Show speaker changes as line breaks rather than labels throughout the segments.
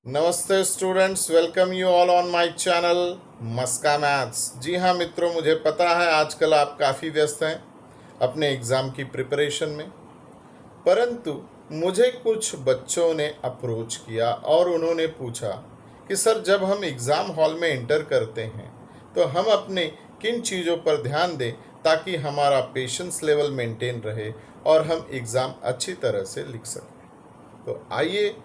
नमस्ते students, welcome you all on my channel Maska maths. जी हाँ मित्रों, मुझे पता है आजकल आप काफ़ी व्यस्त हैं अपने एग्ज़ाम की प्रिपरेशन में, परंतु मुझे कुछ बच्चों ने अप्रोच किया और उन्होंने पूछा कि सर, जब हम एग्ज़ाम हॉल में एंटर करते हैं तो हम अपने किन चीज़ों पर ध्यान दें ताकि हमारा पेशेंस लेवल मेंटेन रहे और हम एग्ज़ाम अच्छी तरह से लिख सकें। तो आइए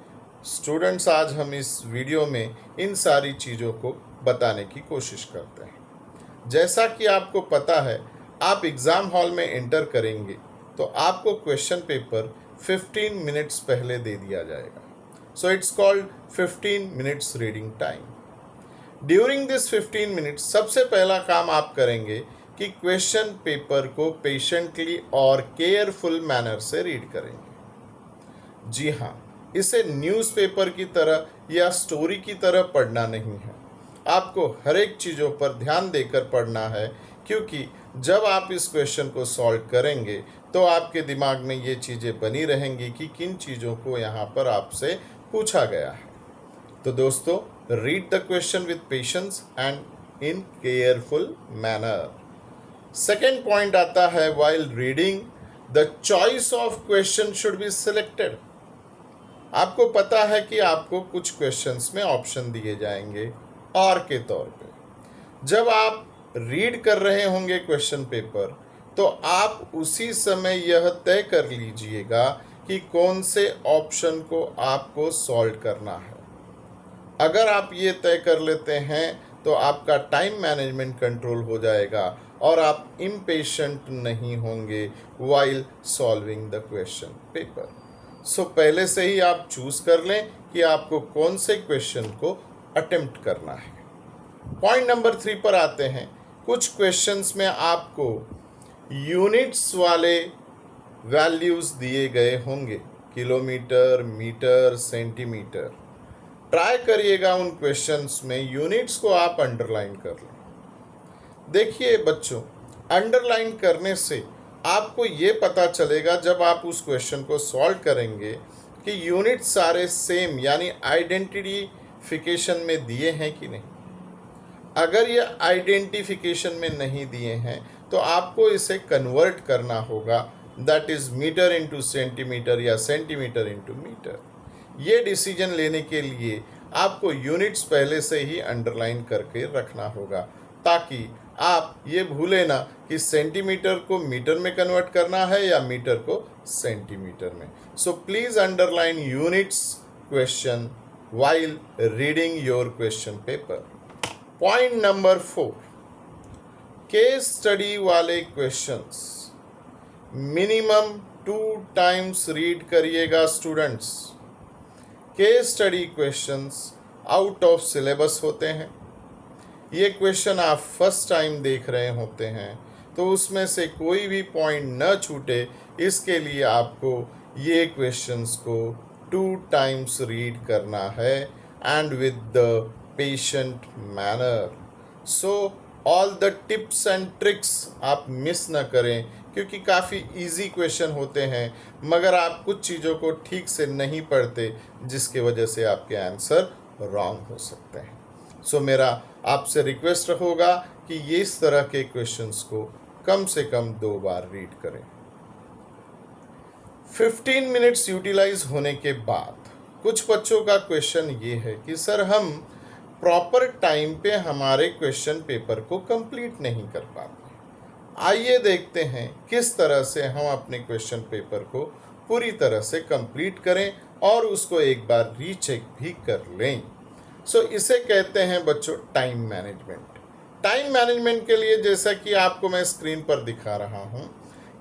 स्टूडेंट्स, आज हम इस वीडियो में इन सारी चीज़ों को बताने की कोशिश करते हैं। जैसा कि आपको पता है, आप एग्ज़ाम हॉल में एंटर करेंगे तो आपको क्वेश्चन पेपर 15 मिनट्स पहले दे दिया जाएगा। So it's called 15 minutes reading time. During this 15 minutes सबसे पहला काम आप करेंगे कि क्वेश्चन पेपर को पेशेंटली और केयरफुल मैनर से रीड करेंगे। जी हाँ, इसे न्यूज़पेपर की तरह या स्टोरी की तरह पढ़ना नहीं है। आपको हर एक चीज़ों पर ध्यान देकर पढ़ना है, क्योंकि जब आप इस क्वेश्चन को सॉल्व करेंगे तो आपके दिमाग में ये चीज़ें बनी रहेंगी कि किन चीज़ों को यहाँ पर आपसे पूछा गया है। तो दोस्तों, read the question with patience and in careful manner. Second point आता है, while reading the choice of question should be selected. आपको पता है कि आपको कुछ क्वेश्चंस में ऑप्शन दिए जाएंगे और के तौर पे। जब आप रीड कर रहे होंगे क्वेश्चन पेपर, तो आप उसी समय यह तय कर लीजिएगा कि कौन से ऑप्शन को आपको सॉल्व करना है। अगर आप ये तय कर लेते हैं तो आपका टाइम मैनेजमेंट कंट्रोल हो जाएगा और आप इम्पेशेंट नहीं होंगे while solving the question paper. So पहले से ही आप चूज कर लें कि आपको कौन से क्वेश्चन को अटेम्प्ट करना है। पॉइंट नंबर 3 पर आते हैं। कुछ क्वेश्चंस में आपको यूनिट्स वाले वैल्यूज़ दिए गए होंगे, किलोमीटर, मीटर, सेंटीमीटर। ट्राई करिएगा उन क्वेश्चंस में यूनिट्स को आप अंडरलाइन कर लें। देखिए बच्चों, अंडरलाइन करने से आपको ये पता चलेगा जब आप उस क्वेश्चन को सॉल्व करेंगे कि यूनिट सारे सेम यानी आइडेंटिफिकेशन में दिए हैं कि नहीं। अगर ये आइडेंटिफिकेशन में नहीं दिए हैं तो आपको इसे कन्वर्ट करना होगा, that is metre into centimetre या सेंटीमीटर इंटू मीटर। ये डिसीजन लेने के लिए आपको यूनिट्स पहले से ही अंडरलाइन करके रखना होगा, ताकि आप ये भूले ना कि सेंटीमीटर को मीटर में कन्वर्ट करना है या मीटर को सेंटीमीटर में। So please underline units question while reading your question paper. Point number 4, case study वाले क्वेश्चंस मिनिमम 2 टाइम्स रीड करिएगा students. Case study questions out of syllabus होते हैं। ये क्वेश्चन आप फर्स्ट टाइम देख रहे होते हैं, तो उसमें से कोई भी पॉइंट न छूटे, इसके लिए आपको ये क्वेश्चंस को 2 टाइम्स रीड करना है and with the patient manner. So all the tips and tricks आप मिस न करें, क्योंकि काफ़ी इजी क्वेश्चन होते हैं, मगर आप कुछ चीज़ों को ठीक से नहीं पढ़ते, जिसके वजह से आपके आंसर रॉन्ग हो सकते हैं। सो मेरा आपसे रिक्वेस्ट होगा कि ये इस तरह के क्वेश्चंस को कम से कम 2 बार रीड करें। 15 मिनट्स यूटिलाइज होने के बाद कुछ बच्चों का क्वेश्चन ये है कि सर, हम प्रॉपर टाइम पे हमारे क्वेश्चन पेपर को कंप्लीट नहीं कर पाते। आइए देखते हैं किस तरह से हम अपने क्वेश्चन पेपर को पूरी तरह से कंप्लीट करें और उसको एक बार रीचेक भी कर लें। सो इसे कहते हैं बच्चों टाइम मैनेजमेंट। टाइम मैनेजमेंट के लिए, जैसा कि आपको मैं स्क्रीन पर दिखा रहा हूं,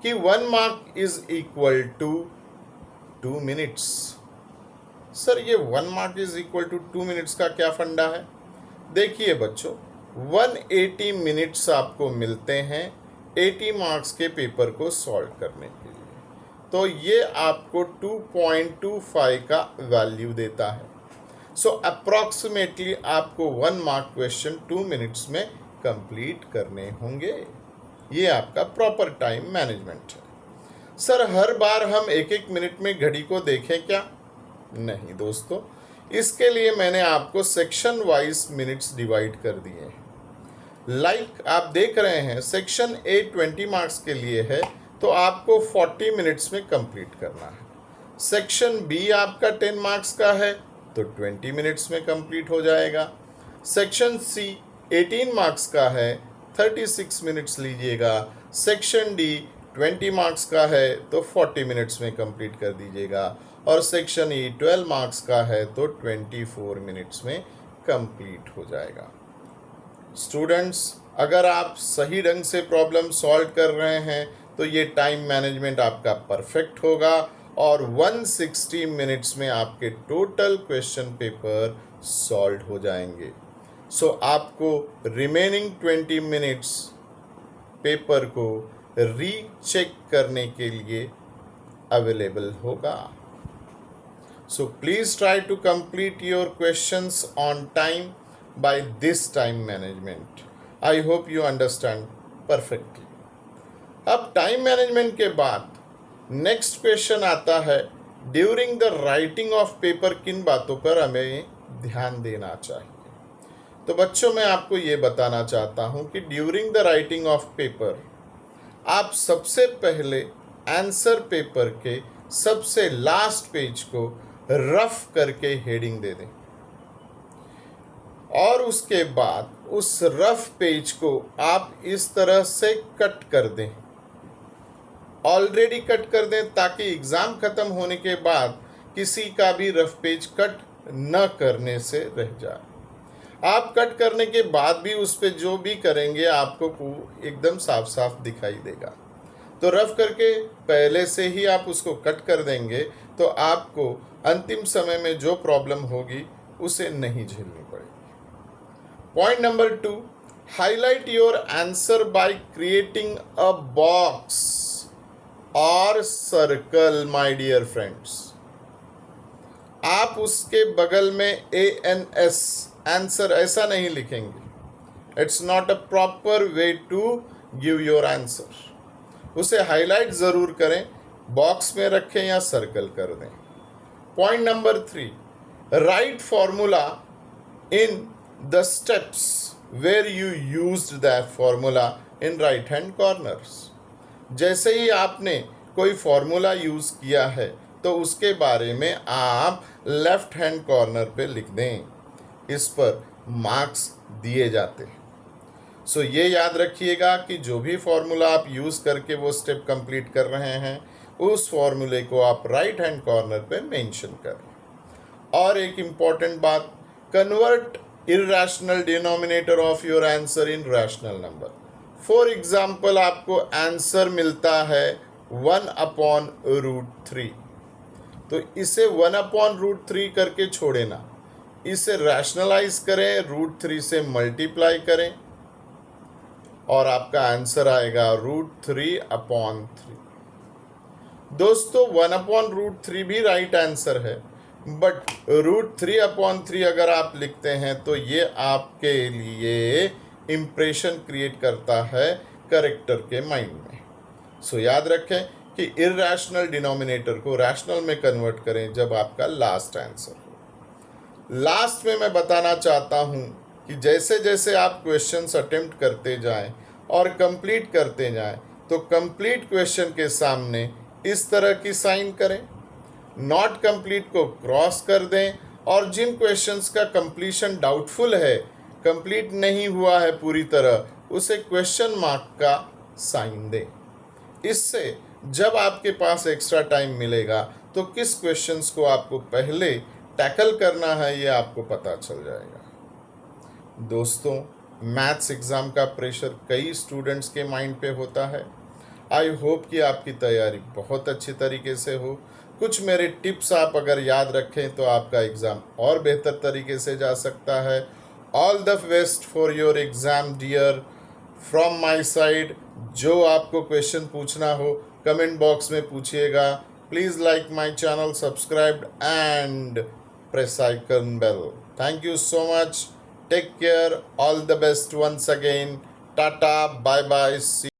कि 1 mark is equal to 2 minutes. Sir, ये 1 mark is equal to 2 minutes का क्या फंडा है? देखिए बच्चों, 180 मिनट्स आपको मिलते हैं 80 मार्क्स के पेपर को सॉल्व करने के लिए, तो ये आपको 2.25 का वैल्यू देता है। सो अप्रॉक्सीमेटली आपको 1 मार्क क्वेश्चन 2 मिनट्स में कंप्लीट करने होंगे। ये आपका प्रॉपर टाइम मैनेजमेंट है। सर, हर बार हम 1-1 मिनट में घड़ी को देखें क्या? नहीं दोस्तों, इसके लिए मैंने आपको सेक्शन वाइज मिनट्स डिवाइड कर दिए हैं। आप देख रहे हैं सेक्शन ए 20 मार्क्स के लिए है, तो आपको 40 मिनट्स में कंप्लीट करना है। सेक्शन बी आपका 10 मार्क्स का है, तो 20 मिनट्स में कंप्लीट हो जाएगा। सेक्शन सी 18 मार्क्स का है, 36 मिनट्स लीजिएगा। सेक्शन डी 20 मार्क्स का है, तो 40 मिनट्स में कंप्लीट कर दीजिएगा। और सेक्शन ई 12 मार्क्स का है, तो 24 मिनट्स में कंप्लीट हो जाएगा। स्टूडेंट्स, अगर आप सही ढंग से प्रॉब्लम सॉल्व कर रहे हैं तो ये टाइम मैनेजमेंट आपका परफेक्ट होगा और 160 मिनट्स में आपके टोटल क्वेश्चन पेपर सॉल्व हो जाएंगे। सो आपको रिमेनिंग 20 मिनट्स पेपर को रीचेक करने के लिए अवेलेबल होगा। So please try to complete your questions on time by this time management. I hope you understand perfectly. अब टाइम मैनेजमेंट के बाद नेक्स्ट क्वेश्चन आता है, during the writing of paper किन बातों पर हमें ध्यान देना चाहिए। तो बच्चों, मैं आपको ये बताना चाहता हूँ कि during the writing of paper आप सबसे पहले आंसर पेपर के सबसे लास्ट पेज को रफ करके हेडिंग दे दें और उसके बाद उस रफ पेज को आप इस तरह से कट कर दें, ऑलरेडी कट कर दें, ताकि एग्ज़ाम ख़त्म होने के बाद किसी का भी रफ पेज कट न करने से रह जाए। आप कट करने के बाद भी उस पर जो भी करेंगे आपको एकदम साफ साफ दिखाई देगा। तो रफ करके पहले से ही आप उसको कट कर देंगे तो आपको अंतिम समय में जो प्रॉब्लम होगी उसे नहीं झेलनी पड़ेगी। Point number 2, highlight your answer by creating a box or circle, my dear friends. आप उसके बगल में ANS आंसर ऐसा नहीं लिखेंगे। It's not a proper way to give your answer. उसे हाईलाइट ज़रूर करें, बॉक्स में रखें या सर्कल कर दें। Point number 3, write formula in the steps where you used that formula in right hand corners. जैसे ही आपने कोई फॉर्मूला यूज़ किया है तो उसके बारे में आप लेफ्ट हैंड कॉर्नर पे लिख दें, इस पर मार्क्स दिए जाते हैं। सो ये याद रखिएगा कि जो भी फॉर्मूला आप यूज़ करके वो स्टेप कंप्लीट कर रहे हैं उस फॉर्मूले को आप राइट हैंड कॉर्नर पे मेंशन करें। और एक इम्पॉर्टेंट बात, convert irrational denominator of your answer in rational number. For example आपको आंसर मिलता है 1/√3, तो इसे 1/√3 करके छोड़े ना, इसे रैशनलाइज करें, √3 से मल्टीप्लाई करें और आपका आंसर आएगा √3/3। दोस्तों 1/√3 भी राइट आंसर है, बट √3/3 अगर आप लिखते हैं तो ये आपके लिए इम्प्रेशन क्रिएट करता है करेक्टर के माइंड में। सो याद रखें कि इर्रेशनल डिनोमिनेटर को रैशनल में कन्वर्ट करें जब आपका लास्ट आंसर हो। लास्ट में मैं बताना चाहता हूँ कि जैसे जैसे आप क्वेश्चंस अटेम्प्ट करते जाएं और कंप्लीट करते जाएं तो कंप्लीट क्वेश्चन के सामने इस तरह की साइन करें, नॉट कंप्लीट को क्रॉस कर दें और जिन क्वेश्चंस का कंप्लीशन डाउटफुल है, कंप्लीट नहीं हुआ है पूरी तरह, उसे क्वेश्चन मार्क का साइन दें। इससे जब आपके पास एक्स्ट्रा टाइम मिलेगा तो किस क्वेश्चंस को आपको पहले टैकल करना है ये आपको पता चल जाएगा। दोस्तों, मैथ्स एग्ज़ाम का प्रेशर कई स्टूडेंट्स के माइंड पे होता है। आई होप कि आपकी तैयारी बहुत अच्छी तरीके से हो। कुछ मेरे टिप्स आप अगर याद रखें तो आपका एग्ज़ाम और बेहतर तरीके से जा सकता है। All the best for your exam dear from my side. जो आपको क्वेश्चन पूछना हो कमेंट बॉक्स में पूछिएगा। Please like my channel, subscribe and press icon bell. Thank you so much. Take care. All the best once again. Tata. Bye bye. See